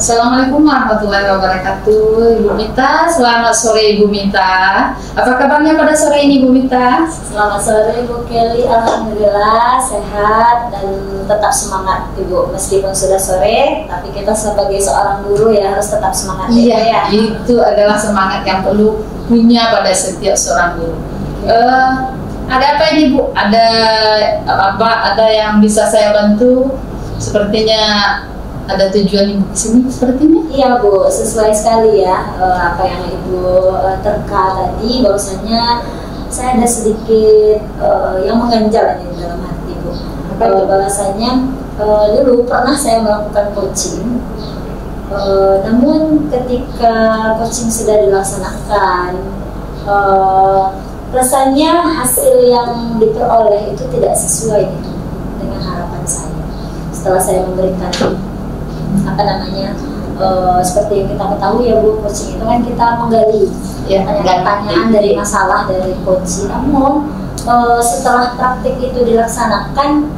Assalamualaikum warahmatullahi wabarakatuh. Ibu Mita, selamat sore Ibu Mita. Apa kabarnya pada sore ini Ibu Mita? Selamat sore Ibu Kelly, alhamdulillah sehat dan tetap semangat Ibu. Meskipun sudah sore, tapi kita sebagai seorang guru ya harus tetap semangat. Iya, ya. Itu adalah semangat yang perlu punya pada setiap seorang guru. Ada apa ini Bu? Ada yang bisa saya bantu? Sepertinya ada tujuan Ibu di sini sepertinya? Iya Bu, sesuai sekali ya apa yang Ibu terka tadi, bahwasanya saya ada sedikit yang mengganjal ini dalam hati Bu. Bahwasanya dulu pernah saya melakukan coaching, namun ketika coaching sudah dilaksanakan, rasanya hasil yang diperoleh itu tidak sesuai dengan harapan saya. Setelah saya memberikan seperti yang kita ketahui ya Bu, coaching itu kan kita menggali pertanyaan dari masalah dari coaching. Namun setelah praktik itu dilaksanakan,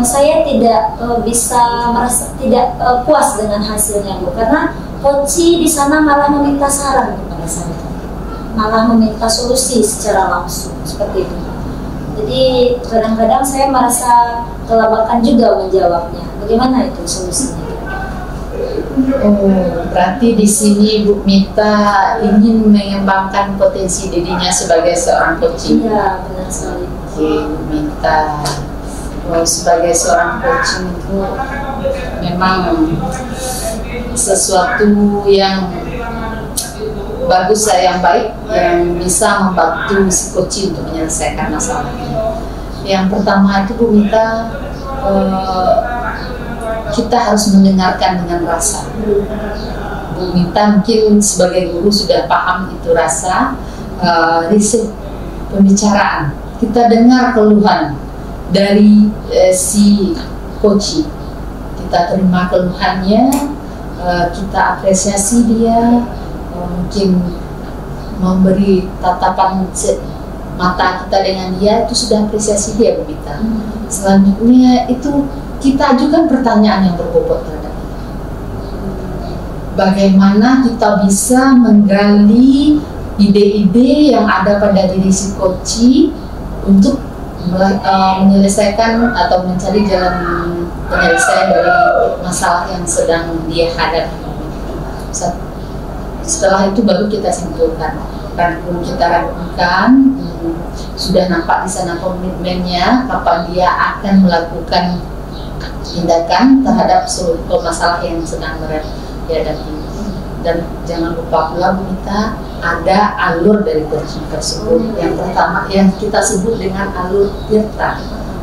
saya tidak bisa merasa tidak puas dengan hasilnya Bu, karena coaching di sana malah meminta saran kepada saya, malah meminta solusi secara langsung seperti itu. Jadi kadang-kadang saya merasa kelabakan juga menjawabnya. Bagaimana itu solusinya? Berarti di sini Bu Mita ingin mengembangkan potensi dirinya sebagai seorang coaching. Iya, benar sekali. Bu Mita, sebagai seorang coaching itu memang sesuatu yang bagus, yang baik, yang bisa membantu si coaching untuk menyelesaikan masalahnya. Yang pertama itu Bu Mita, kita harus mendengarkan dengan rasa. Bu Mita mungkin sebagai guru sudah paham itu rasa, riset pembicaraan. Kita dengar keluhan dari si coaching, kita terima keluhannya, kita apresiasi dia, mungkin memberi tatapan mata kita dengan dia, itu sudah apresiasi dia Bu Mita. Selanjutnya itu kita ajukan pertanyaan yang berbobot terhadap dia. Bagaimana kita bisa menggali ide-ide yang ada pada diri si coaching untuk menyelesaikan atau mencari jalan penyelesaian dari masalah yang sedang dia hadapi. Setelah itu baru kita simpulkan, kita ragukan, sudah nampak di sana komitmennya, kapan dia akan melakukan tindakan terhadap seluruh masalah yang sedang dihadapi. Dan jangan lupa pula Bu Mita, ada alur dari coaching tersebut. Yang pertama yang kita sebut dengan alur tirta.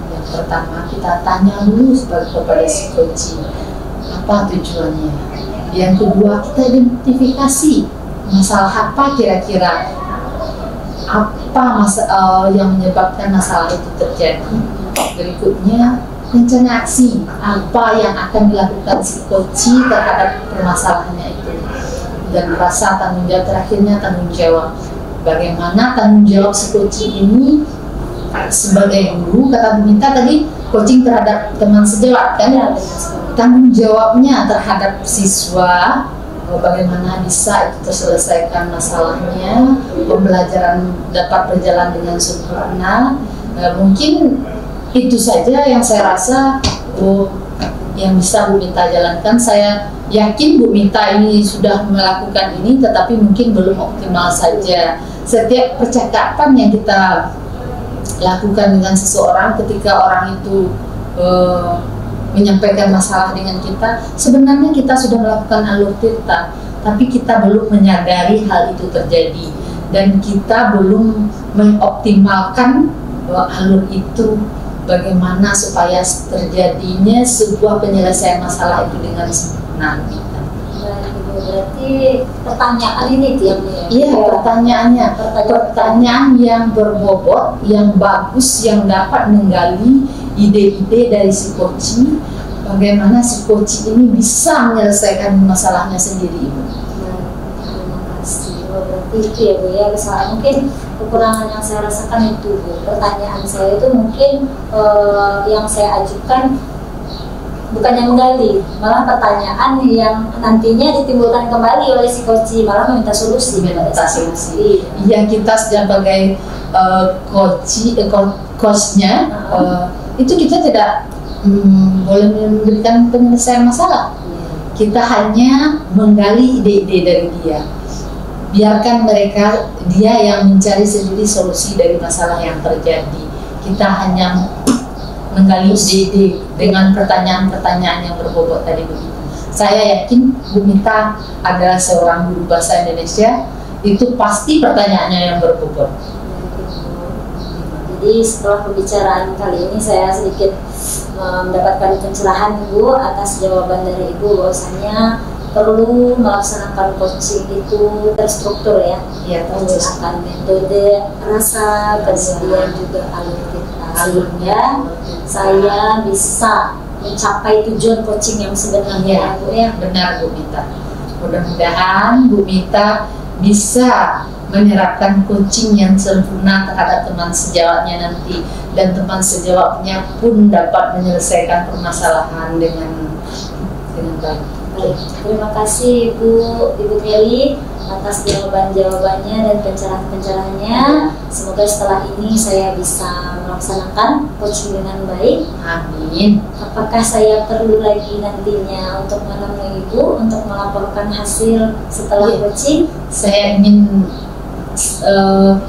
Yang pertama kita tanya dulu kepada si coaching, apa tujuannya. Yang kedua kita identifikasi masalah apa kira-kira, apa yang menyebabkan masalah itu terjadi. Berikutnya rencana aksi, apa yang akan dilakukan si coaching terhadap permasalahannya itu. Dan rasa tanggung jawab terakhirnya, tanggung jawab. Bagaimana tanggung jawab si coaching ini sebagai guru, kata Bu Mita tadi, coaching terhadap teman sejawat kan? Ya, tanggung jawabnya terhadap siswa, bagaimana bisa itu terselesaikan masalahnya, pembelajaran dapat berjalan dengan sempurna. Mungkin itu saja yang saya rasa yang bisa Bu Mita jalankan. Saya yakin Bu Mita ini sudah melakukan ini, tetapi mungkin belum optimal saja. Setiap percakapan yang kita lakukan dengan seseorang, ketika orang itu menyampaikan masalah dengan kita, sebenarnya kita sudah melakukan alur tirta, tapi kita belum menyadari hal itu terjadi, dan kita belum mengoptimalkan alur itu, bagaimana supaya terjadinya sebuah penyelesaian masalah itu dengan sempurna. Berarti pertanyaan ini pertanyaan yang berbobot, yang bagus, yang dapat menggali ide-ide dari si coaching, bagaimana si coaching ini bisa menyelesaikan masalahnya sendiri. Terima kasih. Berarti itu ya Bu ya, kesalahan mungkin kekurangan yang saya rasakan itu Bu. Pertanyaan saya itu mungkin yang saya ajukan bukannya menggali, malah pertanyaan yang nantinya ditimbulkan kembali oleh si coach, malah meminta solusi. Iya, kita sebagai coachnya itu kita tidak boleh memberikan penyelesaian masalah. Kita hanya menggali ide-ide dari dia. Biarkan dia yang mencari sendiri solusi dari masalah yang terjadi. Kita hanya menggali ide-ide dengan pertanyaan-pertanyaan yang berbobot tadi begitu. Saya yakin Bu Mita adalah seorang guru bahasa Indonesia, itu pasti pertanyaannya yang berbobot. Jadi setelah pembicaraan kali ini saya sedikit mendapatkan pencerahan Ibu atas jawaban dari Ibu bahwasanya perlu melaksanakan coaching itu terstruktur ya, menggunakan metode rasa, kemudian juga aluritas, sehingga saya bisa mencapai tujuan coaching yang sebenarnya, Bu ya. Benar Bu Mita. Mudah-mudahan Bu Mita bisa menerapkan coaching yang sempurna terhadap teman sejawatnya nanti, dan teman sejawatnya pun dapat menyelesaikan permasalahan dengan baik. Baik, terima kasih Ibu Kelly atas jawaban-jawabannya dan pencerahan-pencerahannya. Semoga setelah ini saya bisa melaksanakan coaching dengan baik. Amin. Apakah saya perlu lagi nantinya untuk menemui Ibu untuk melaporkan hasil setelah coaching? Saya ingin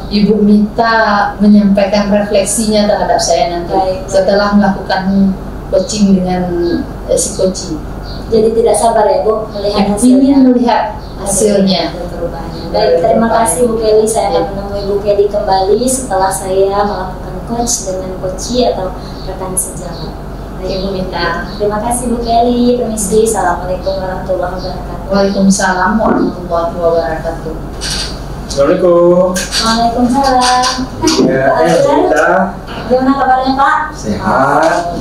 Ibu Mita menyampaikan refleksinya terhadap saya nanti. Baik. Setelah melakukan coaching dengan si coaching. Jadi tidak sabar ya Bu melihat hasilnya. Ingin melihat hasilnya. Baik, terima kasih Bu Kelly. Saya akan menemui Bu Kelly kembali setelah saya melakukan coach dengan coachee atau rekan sejawat. Baik Bu Mita. Terima kasih Bu Kelly. Permisi. Assalamualaikum warahmatullahi wabarakatuh. Waalaikumsalam warahmatullahi wabarakatuh. Assalamualaikum. Waalaikumsalam. Ya, kita. Gimana kabarnya Pak? Sehat.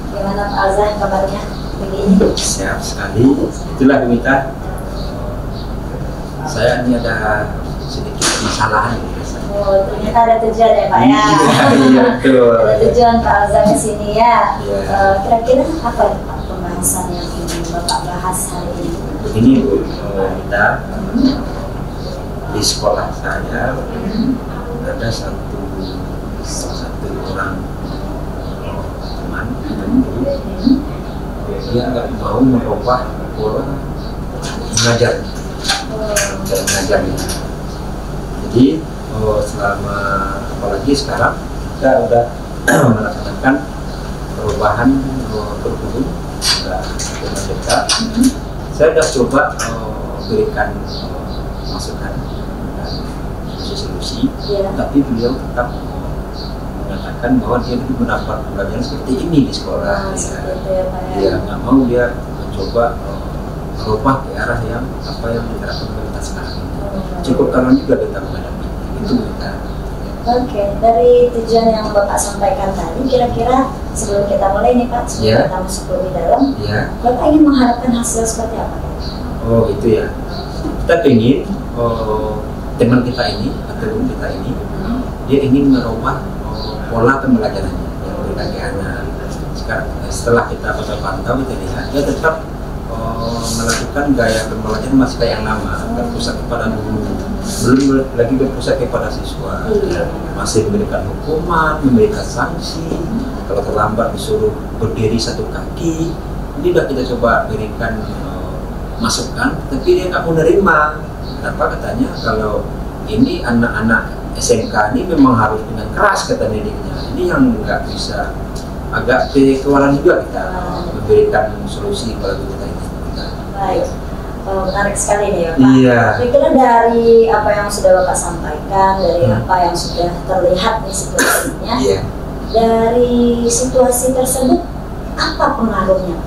Gimana Pak Azhar kabarnya begini? Sehat sekali. Itulah Mita. Saya ini ada sedikit masalah. Oh, ternyata ada tujuan ya Pak ya. Iya betul. Ada tujuan Pak Azhar ke sini ya. Iya. Kira-kira apa Pak pembahasan yang ingin Bapak bahas hari ini? Begini Bu Mita. Di sekolah saya ada salah satu orang teman dia nggak mau merubah pola mengajar jadi selama apalagi sekarang kita udah melaksanakan perubahan kurikulum dengan dekat. Saya sudah coba berikan masukan dan solusi, tapi beliau tetap mengatakan bahwa dia itu mendapat pelajaran seperti ini di sekolah. Dia nggak mau dia mencoba merubah ke arah yang apa yang diterapkan pemerintah sekarang ini. Cukup kalau juga kita menghadapi itu kita. Oke, dari tujuan yang Bapak sampaikan tadi, kira-kira sebelum kita mulai nih Pak, sebelum kita masuk lebih dalam, Bapak ingin mengharapkan hasil seperti apa? Oh gitu ya. Kita ingin teman kita ini atau guru kita ini dia ingin merubah pola pembelajarannya yang berbagai anak. Sekarang setelah kita pantau kita lihat dia tetap melakukan gaya pembelajaran masih kayak yang lama, berpusat kepada guru, belum lagi berpusat kepada siswa. Masih memberikan hukuman, memberikan sanksi, kalau terlambat disuruh berdiri satu kaki. Ini sudah kita coba berikan masukan, tapi dia nggak mau nerima. Kenapa? Katanya kalau ini anak-anak SMK ini memang harus dengan keras kata didiknya. Ini yang nggak bisa, agak kewalahan juga kita memberikan solusi kepada kita ini. Baik, menarik sekali nih ya Pak. Iya. Kira-kira dari apa yang sudah Bapak sampaikan, dari apa yang sudah terlihat nih situasinya, dari situasi tersebut apa pengaruhnya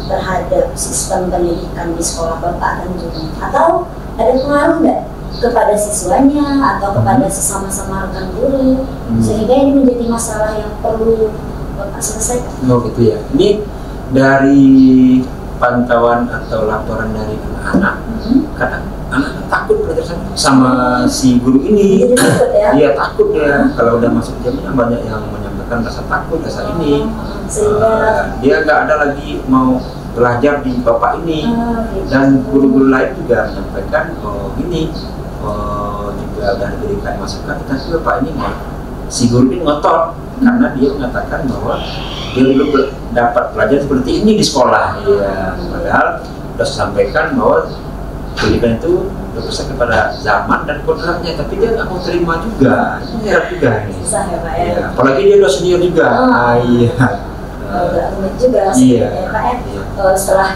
terhadap sistem pendidikan di sekolah Bapak dan juga, atau ada pengaruh nggak kepada siswanya atau kepada sesama-sama rekan guru sehingga ini menjadi masalah yang perlu Bapak selesaikan? Oh gitu ya. Ini dari pantauan atau laporan dari anak-anak, kadang anak takut belajar sama si guru ini. Jadi takut ya? Iya takut ya, kalau udah masuk jamnya banyak yang menyampaikan rasa takut, rasa ini sehingga dia nggak ada lagi mau belajar di bapak ini. gitu. Dan guru-guru lain juga menyampaikan ini juga udah diberikan masukan, tapi bapak ini si guru ini ngotot karena dia mengatakan bahwa dia belum dapat pelajaran seperti ini di sekolah. Iya, padahal sudah sampaikan bahwa pendidikan itu berpusat kepada zaman dan kodratnya, tapi dia nggak mau terima juga. Ini heran juga ini. Susah ya Pak ya? Ya, apalagi dia udah senior juga. Iya. Agak rumit juga sebenarnya ya Pak ya. Setelah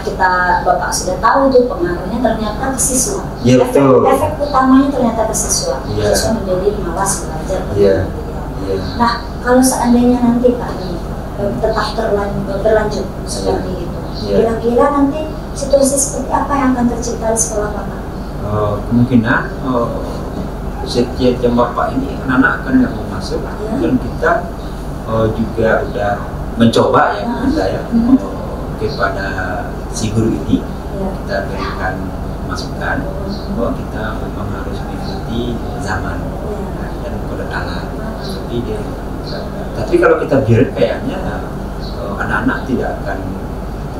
Bapak sudah tahu tuh pengaruhnya ternyata ke siswa. Iya betul. Efek utamanya ternyata ke siswa. Iya. Siswa menjadi malas belajar. Iya. Iya. Nah, kalau seandainya nanti Pak tetap berlanjut seperti itu, kira-kira nanti situasi seperti apa yang akan tercipta di sekolah Bapak? Kemungkinan setiap jam bapak ini anak-anak akan nggak mau masuk, dan kita juga udah mencoba ya kita ya kepada si guru ini kita berikan masukan bahwa kita memang harus mengikuti zaman dan kode alam. Tapi kalau kita biarin kayaknya anak-anak tidak akan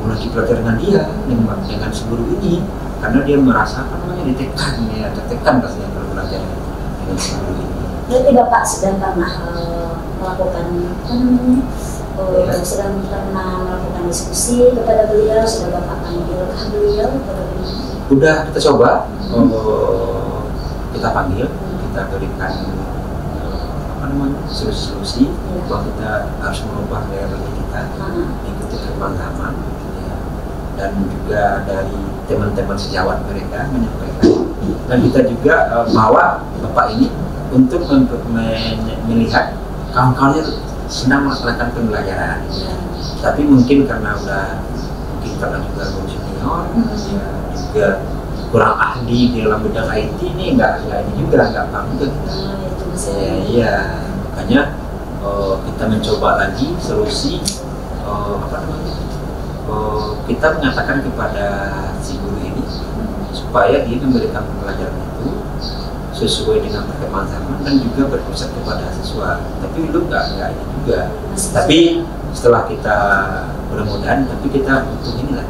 lagi belajar dengan dia dengan si guru ini, karena dia merasa ditekan ya, tertekan rasanya kalau belajar dengan si guru ini. Berarti Bapak sudah pernah melakukan sedang pernah melakukan diskusi kepada beliau, sudah Bapak panggil beliau kepada beliau? Udah kita coba, kita panggil, kita berikan solusi bahwa kita harus merubah gaya belajar kita, mengikuti perkembangan zaman, dan juga dari teman-teman sejawat mereka menyampaikan, dan kita juga bawa bapak ini untuk melihat kawan-kawannya sedang melaksanakan pembelajaran. Tapi mungkin karena juga guru senior, ya juga kurang ahli di dalam bidang IT ini, nggak paham juga kita. Iya, makanya kita mencoba lagi solusi kita mengatakan kepada si guru ini supaya dia memberikan pembelajaran itu sesuai dengan perkembangan zaman dan juga berpusat kepada siswa. Tapi belum nggak ini juga. Tapi setelah kita mudah-mudahan, tapi kita butuh inilah.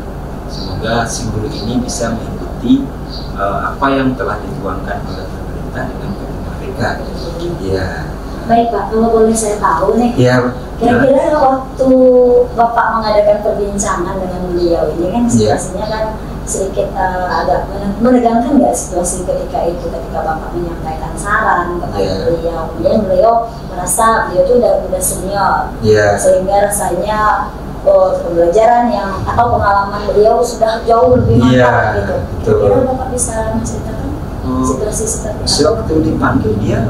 Semoga si guru ini bisa mengikuti apa yang telah dituangkan oleh pemerintah dengan mereka. Iya. Baik Pak, kalau boleh saya tahu nih, kira-kira waktu Bapak mengadakan perbincangan dengan beliau ini kan situasinya kan sedikit agak menegangkan nggak situasi ketika Bapak menyampaikan saran kepada beliau, kemudian beliau merasa beliau itu udah senior, sehingga rasanya pembelajaran atau pengalaman beliau sudah jauh lebih mantap gitu. Kira-kira Bapak bisa menceritakan situasi seperti apa? Waktu dipanggil dia,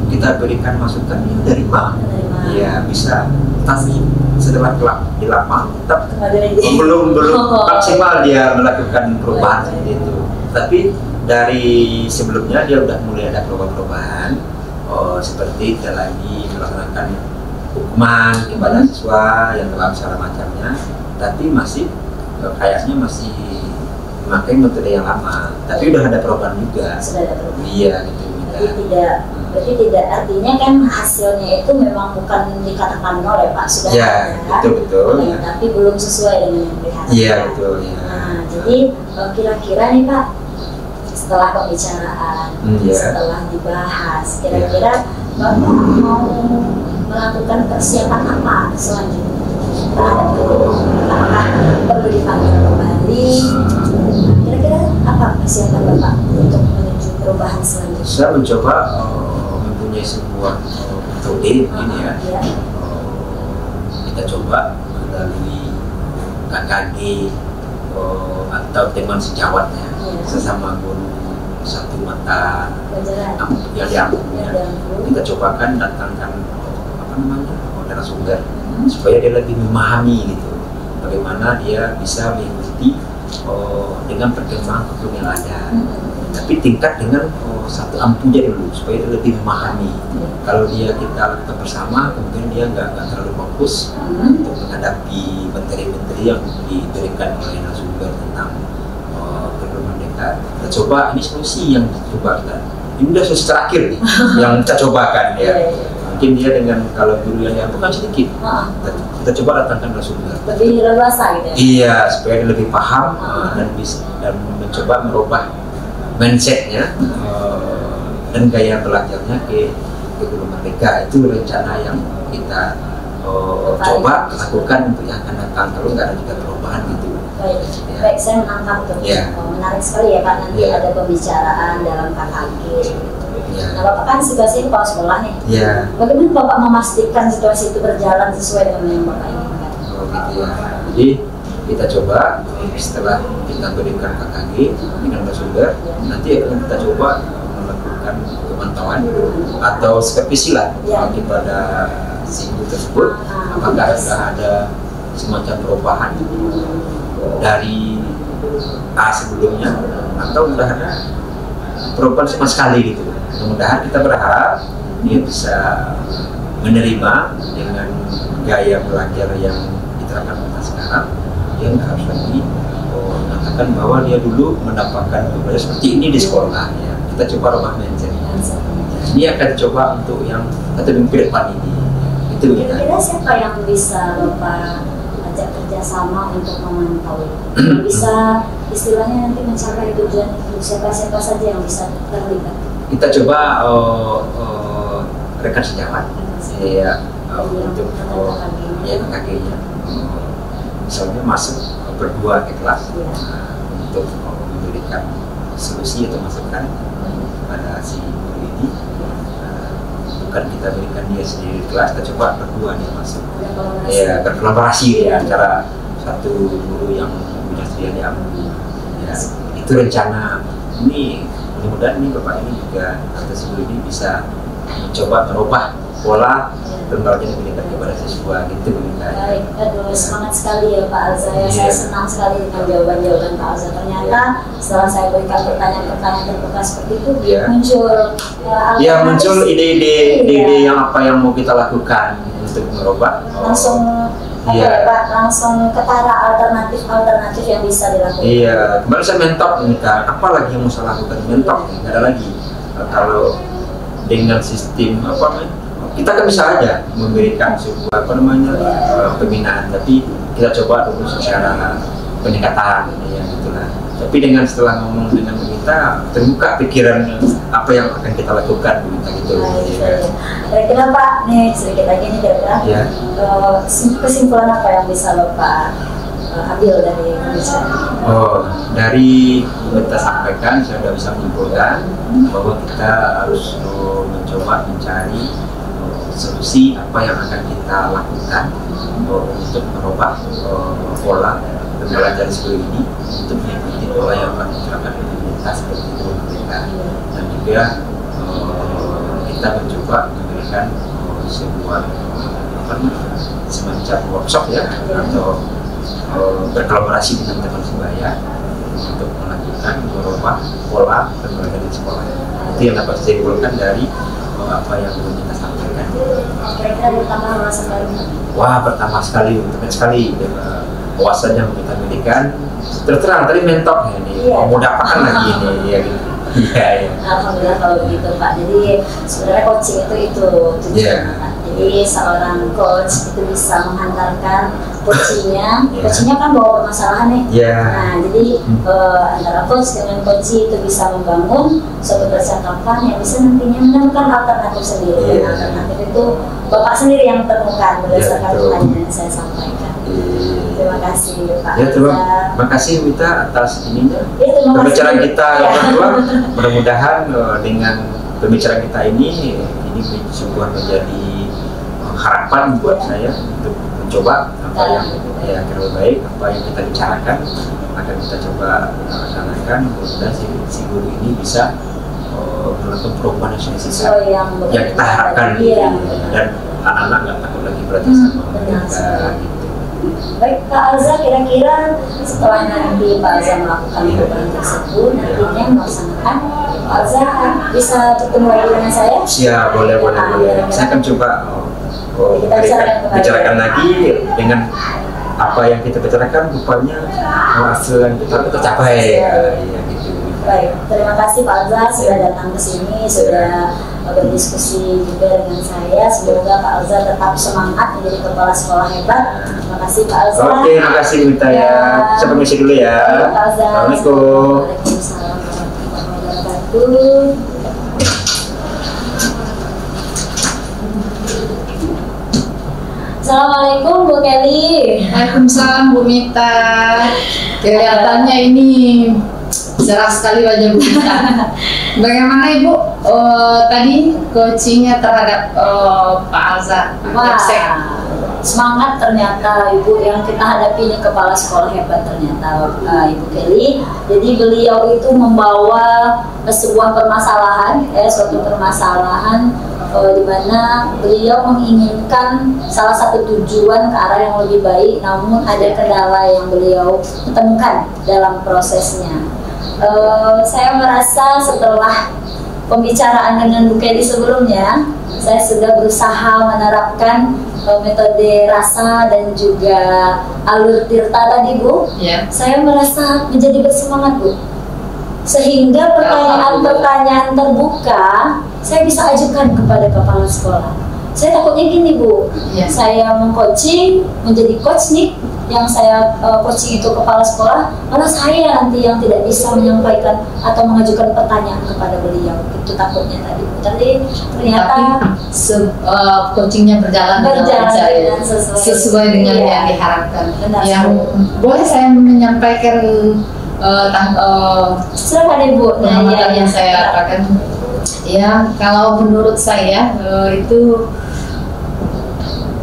kita berikan masukan dari mana? Ya bisa, tapi setelah di lapang tetap belum maksimal dia melakukan perubahan seperti itu. Tapi dari sebelumnya dia udah mulai ada perubahan-perubahan, seperti tidak lagi melaksanakan hukuman kepada siswa yang telah segala macamnya, tapi masih kayaknya masih memakai metode yang lama, tapi udah ada perubahan juga. Sudah ada perubahan. Iya gitu. Berarti tidak artinya kan hasilnya itu memang bukan dikatakan nol ya Pak, sudah ada. Betul. Ya. Tapi belum sesuai dengan yang diharapkan. Iya betul. Ya. Nah, jadi kira-kira nih Pak, setelah pembicaraan, setelah dibahas, kira-kira Bapak mau melakukan persiapan apa selanjutnya? Apakah perlu dipanggil kembali? Kira-kira apa persiapan Bapak untuk menuju perubahan selanjutnya? Saya mencoba mempunyai sebuah metode ini ya. Kita coba melalui KKG atau teman sejawatnya, sesama guru satu mata yang diampunya. Kita cobakan datangkan narasumber supaya dia lebih memahami gitu bagaimana dia bisa mengikuti dengan perkembangan kurikulum yang ada, tapi tingkat dengan satu ampunya dulu supaya dia lebih memahami. Kalau kita lakukan bersama, kemudian dia nggak terlalu fokus untuk menghadapi materi-materi yang diberikan oleh narasumber tentang kurikulum merdeka kita coba ini solusi yang coba kita. Ini udah solusi terakhir nih yang kita cobakan ya. Mungkin dia dengan kalau guru yang bukan sedikit, kita coba datangkan narasumber. Lebih leluasa gitu ya? Iya, supaya dia lebih paham dan bisa dan mencoba merubah mindsetnya dan gaya belajarnya ke guru mereka. Itu rencana yang kita coba lakukan untuk yang akan datang, kalau nggak ada juga perubahan gitu. Baik, ya. Baik, saya menangkap tuh. Menarik sekali ya Pak, nanti ada pembicaraan dalam KKG. Nah Bapak kan situasi kepala sekolah nih. Bagaimana Bapak memastikan situasi itu berjalan sesuai dengan yang Bapak inginkan? Oh gitu ya. Jadi kita coba setelah kita berikan KKG dengan narasumber, nanti akan kita coba melakukan pemantauan atau supervisi lah kepada si guru tersebut, apakah sudah ada semacam perubahan dari sebelumnya atau sudah ada perubahan sama sekali gitu. Mudah-mudahan kita berharap dia bisa menerima dengan gaya belajar yang diterapkan kita sekarang. Dia nggak harus lagi mengatakan bahwa dia dulu mendapatkan belajar seperti ini di sekolah ya. Kita coba rubah mindset. Ini akan coba untuk yang atau minggu depan ini. Itu kira-kira siapa yang bisa Bapak ajak kerjasama untuk memantau? Bisa istilahnya nanti mencapai tujuan itu, siapa-siapa saja yang bisa terlibat? Kita coba rekan sejawat ya untuk KKG-nya. Misalnya masuk berdua ke kelas untuk memberikan solusi atau masukan pada si guru ini. Bukan kita berikan dia sendiri di kelas, kita coba berdua dia masuk. Ya berkolaborasi ya antara satu guru yang punya sediaan yang ya, itu rencana ini. Mudah-mudahan ini Bapak ini juga atau guru ini bisa mencoba merubah pola pembelajaran yang diberikan kepada siswa gitu. Baik, aduh semangat sekali ya Pak Alza ya. Saya senang sekali dengan jawaban-jawaban Pak Alza. Ternyata setelah saya berikan pertanyaan-pertanyaan terbuka seperti itu muncul muncul ide-ide yang apa yang mau kita lakukan untuk merubah. Langsung Pak, langsung ketara alternatif yang bisa dilakukan. Iya, kemarin saya mentok nih kan, apa lagi yang mau saya lakukan? Mentok, nggak ada lagi. Kalau dengan sistem kita kan bisa aja memberikan sebuah pembinaan, tapi kita coba dulu secara pendekatan ya gitulah. Tapi dengan setelah ngomong dengan kita terbuka pikiran apa yang akan kita lakukan gitu. Kira-kira Pak, nih sedikit lagi nih kira-kira kesimpulan apa yang bisa Bapak ambil dari pembicaraan? Dari kita sampaikan saya sudah bisa menyimpulkan bahwa kita harus mencoba mencari solusi apa yang akan kita lakukan untuk merubah pola pembelajaran sekolah ini untuk mengikuti pola yang akan diterapkan di pemerintah seperti itu mereka, dan juga kita mencoba memberikan sebuah semacam workshop ya atau berkolaborasi dengan teman sebaya untuk melakukan merubah pola pembelajaran di sekolah. Itu yang dapat saya simpulkan dari apa yang kita sampaikan. Kira-kira bertambah wawasan baru? Wah, bertambah sekali, untuk sekali wawasan yang kita berikan. Terang tadi mentok ini, mau dapatkan lagi ini ya gitu. Iya. Alhamdulillah kalau begitu Pak. Jadi sebenarnya coaching itu tujuannya Pak. Jadi seorang coach itu bisa menghantarkan coachingnya kan bawa permasalahan nih. Nah jadi antara coach dengan coachee itu bisa membangun suatu percakapan yang bisa nantinya menemukan alternatif sendiri. Dan alternatif itu Bapak sendiri yang temukan berdasarkan pertanyaan yang saya sampaikan. Terima kasih Pak. Terima kasih Wita atas ininya pembicaraan kita berdua. Mudah-mudahan dengan pembicaraan kita ini sebuah menjadi harapan buat saya untuk mencoba apa yang lebih baik, apa yang kita bicarakan akan kita coba laksanakan. Mudah-mudahan si guru ini bisa melakukan perubahan yang signifikan yang kita harapkan dan anak-anak nggak takut lagi belajar sama mereka gitu. Baik Pak Alza, kira-kira setelah nanti Pak Alza melakukan perubahan tersebut, nantinya melaksanakan, Pak Alza bisa bertemu lagi dengan saya? Siap, boleh. Saya akan coba bicarakan lagi dengan apa yang kita bicarakan, rupanya hasil yang kita tercapai. Ya gitu. Baik, terima kasih Pak Alza sudah datang ke sini, sudah berdiskusi juga dengan saya. Semoga Pak Alza tetap semangat menjadi kepala sekolah hebat. Terima kasih Pak Alza. Oke, terima kasih Mita ya. Saya permisi dulu ya. Pak Alza. Assalamualaikum. Waalaikumsalam warahmatullahi wabarakatuh. Assalamualaikum Bu Kelly. Waalaikumsalam Bu Mita. Kelihatannya ini cerah sekali wajah Bu Mita. Bagaimana Ibu tadi coachingnya terhadap Pak Alza? Wah, semangat ternyata Ibu yang kita hadapi ini kepala sekolah hebat ternyata Ibu Kelly. Jadi beliau itu membawa sebuah permasalahan, suatu permasalahan di mana beliau menginginkan salah satu tujuan ke arah yang lebih baik, namun ada kendala yang beliau temukan dalam prosesnya. Saya merasa setelah pembicaraan dengan Bu Kelly sebelumnya, saya sudah berusaha menerapkan metode rasa dan juga alur tirta tadi Bu. Saya merasa menjadi bersemangat Bu, sehingga pertanyaan-pertanyaan terbuka saya bisa ajukan kepada kepala sekolah. Saya takutnya gini Bu, saya meng-coaching menjadi coach nih, yang saya coaching itu kepala sekolah, malah saya nanti yang tidak bisa menyampaikan atau mengajukan pertanyaan kepada beliau. Itu takutnya tadi. Tapi ternyata coachingnya berjalan dengan sesuai dengan yang diharapkan. Yang boleh saya menyampaikan silakan Ibu. Yang saya katakan, ya kalau menurut saya itu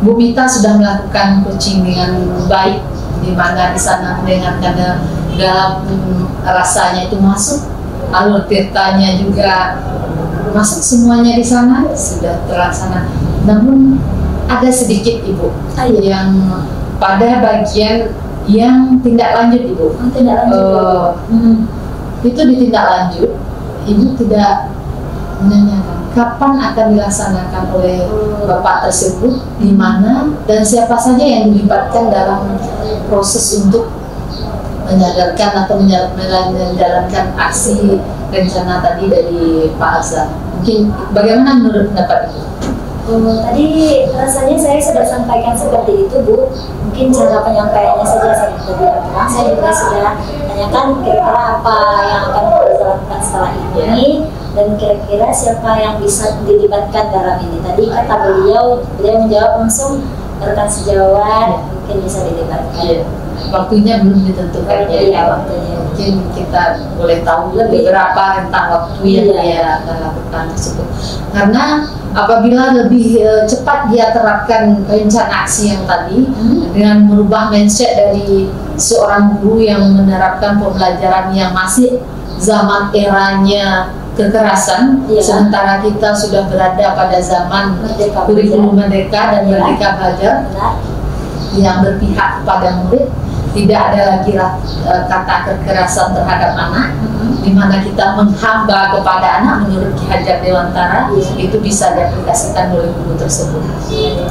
Bu Mita sudah melakukan coaching dengan baik, di mana di sana mendengarkan dalam rasanya itu masuk, alur tirtanya juga masuk, semuanya di sana sudah terlaksana. Namun ada sedikit Ibu yang pada bagian yang tindak lanjut Ibu, itu ditindak lanjut, Ibu tidak menanyakan kapan akan dilaksanakan oleh Bapak tersebut, di mana dan siapa saja yang dilibatkan dalam proses untuk menyadarkan atau menjalankan aksi rencana tadi dari Pak Alza. Mungkin bagaimana menurut pendapat Ibu? Tadi rasanya saya sudah sampaikan seperti itu Bu. Mungkin cara penyampaiannya saja saya bilang. Saya juga sudah tanyakan kira-kira apa yang akan kita lakukan setelah ini, dan kira-kira siapa yang bisa dilibatkan dalam ini. Tadi kata beliau menjawab langsung rekan sejawat mungkin bisa dilibatkan. Waktunya belum ditentukan waktunya. Mungkin kita boleh tahu lebih berapa rentang waktu yang dia akan lakukan tersebut. Karena apabila lebih cepat dia terapkan rencana aksi yang tadi dengan merubah mindset dari seorang guru yang menerapkan pembelajaran yang masih zaman eranya kekerasan, sementara kita sudah berada pada zaman kurikulum merdeka dan merdeka belajar yang berpihak kepada murid. Tidak ada lagi kata kekerasan terhadap anak, di mana kita menghamba kepada anak menurut Ki Hajar Dewantara, itu bisa diaplikasikan oleh guru tersebut.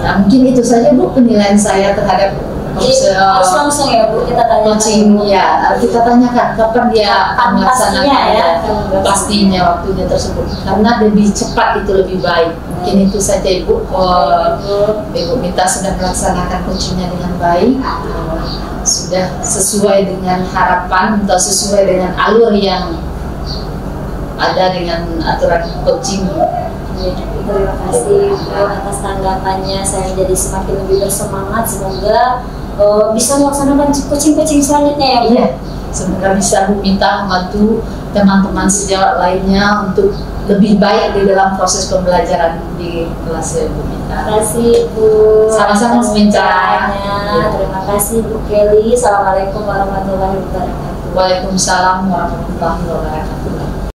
Nah, mungkin itu saja Bu penilaian saya terhadap harus langsung ya Bu kita tanya coaching. Kita tanyakan kapan dia akan melaksanakan pastinya waktunya tersebut, karena lebih cepat itu lebih baik. Mungkin itu saja Ibu. Ibu Mita sudah melaksanakan coachingnya dengan baik, sudah sesuai dengan harapan atau sesuai dengan alur yang ada dengan aturan coaching. Terima kasih atas tanggapannya. Saya menjadi semakin lebih bersemangat. Semoga bisa melaksanakan coaching selanjutnya ya Bu. Semoga bisa Bu Mita membantu teman-teman sejawat lainnya untuk lebih baik di dalam proses pembelajaran di kelas Bu Mita. Terima kasih Bu. Sama-sama Bu Mita. Terima kasih Bu Kelly. Assalamualaikum warahmatullahi wabarakatuh. Waalaikumsalam warahmatullahi wabarakatuh.